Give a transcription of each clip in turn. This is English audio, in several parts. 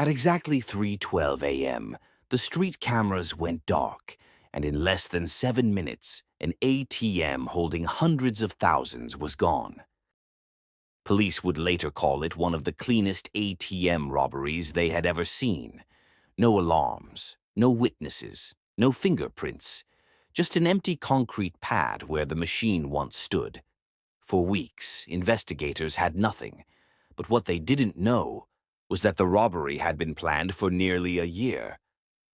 At exactly 3:12 a.m., the street cameras went dark, and in less than 7 minutes, an ATM holding hundreds of thousands was gone. Police would later call it one of the cleanest ATM robberies they had ever seen. No alarms, no witnesses, no fingerprints, just an empty concrete pad where the machine once stood. For weeks, investigators had nothing, but what they didn't know was that the robbery had been planned for nearly a year.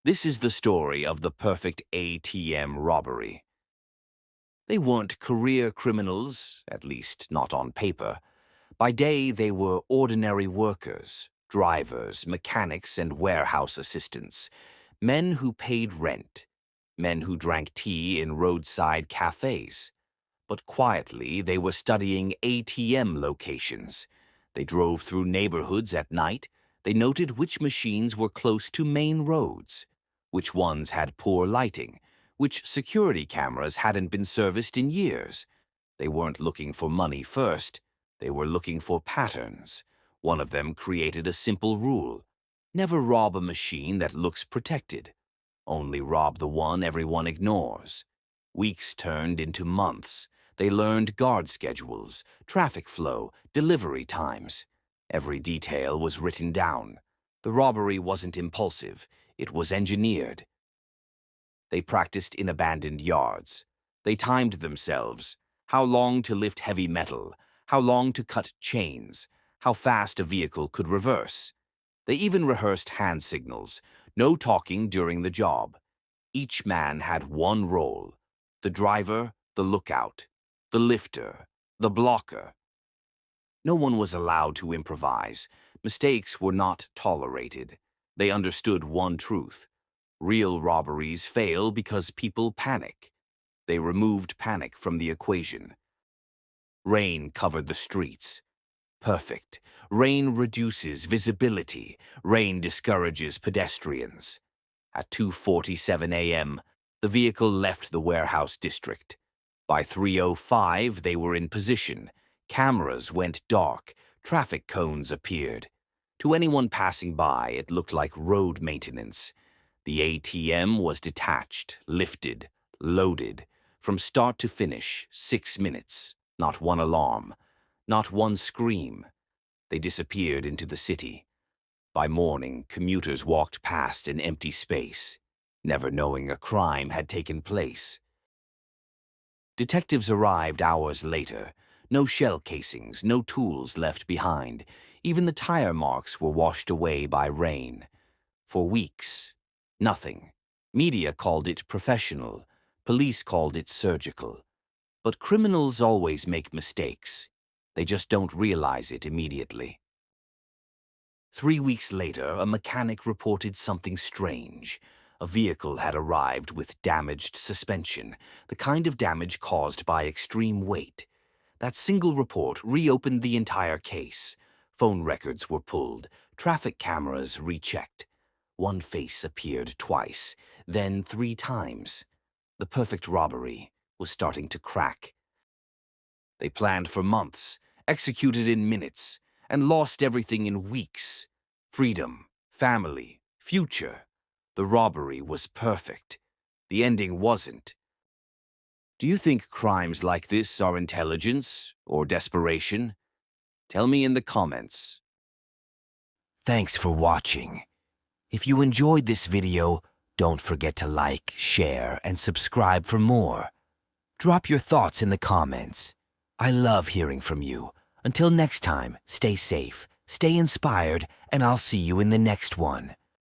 This is the story of the Perfect ATM Robbery. They weren't career criminals, at least not on paper. By day, they were ordinary workers, drivers, mechanics, and warehouse assistants, men who paid rent, men who drank tea in roadside cafes. But quietly, they were studying ATM locations. They drove through neighborhoods at night. They noted which machines were close to main roads, which ones had poor lighting, which security cameras hadn't been serviced in years. They weren't looking for money first. They were looking for patterns. One of them created a simple rule: never rob a machine that looks protected. Only rob the one everyone ignores. Weeks turned into months. They learned guard schedules, traffic flow, delivery times. Every detail was written down. The robbery wasn't impulsive. It was engineered. They practiced in abandoned yards. They timed themselves. How long to lift heavy metal, how long to cut chains, how fast a vehicle could reverse. They even rehearsed hand signals, no talking during the job. Each man had one role: the driver, the lookout, the lifter, the blocker. No one was allowed to improvise. Mistakes were not tolerated. They understood one truth: real robberies fail because people panic. They removed panic from the equation. Rain covered the streets. Perfect. Rain reduces visibility. Rain discourages pedestrians. At 2:47 a.m., the vehicle left the warehouse district. By 3:05, they were in position. Cameras went dark. Traffic cones appeared. To anyone passing by, it looked like road maintenance. The ATM was detached, lifted, loaded. From start to finish, 6 minutes. Not one alarm. Not one scream. They disappeared into the city. By morning, commuters walked past an empty space, never knowing a crime had taken place. Detectives arrived hours later. No shell casings, no tools left behind. Even the tire marks were washed away by rain. For weeks, nothing. Media called it professional. Police called it surgical. But criminals always make mistakes. They just don't realize it immediately. 3 weeks later, a mechanic reported something strange. A vehicle had arrived with damaged suspension, the kind of damage caused by extreme weight. That single report reopened the entire case. Phone records were pulled, traffic cameras rechecked. One face appeared twice, then 3 times. The perfect robbery was starting to crack. They planned for months, executed in minutes, and lost everything in weeks. Freedom, family, future. The robbery was perfect. The ending wasn't. Do you think crimes like this are intelligence or desperation? Tell me in the comments. Thanks for watching. If you enjoyed this video, don't forget to like, share, and subscribe for more. Drop your thoughts in the comments. I love hearing from you. Until next time, stay safe, stay inspired, and I'll see you in the next one.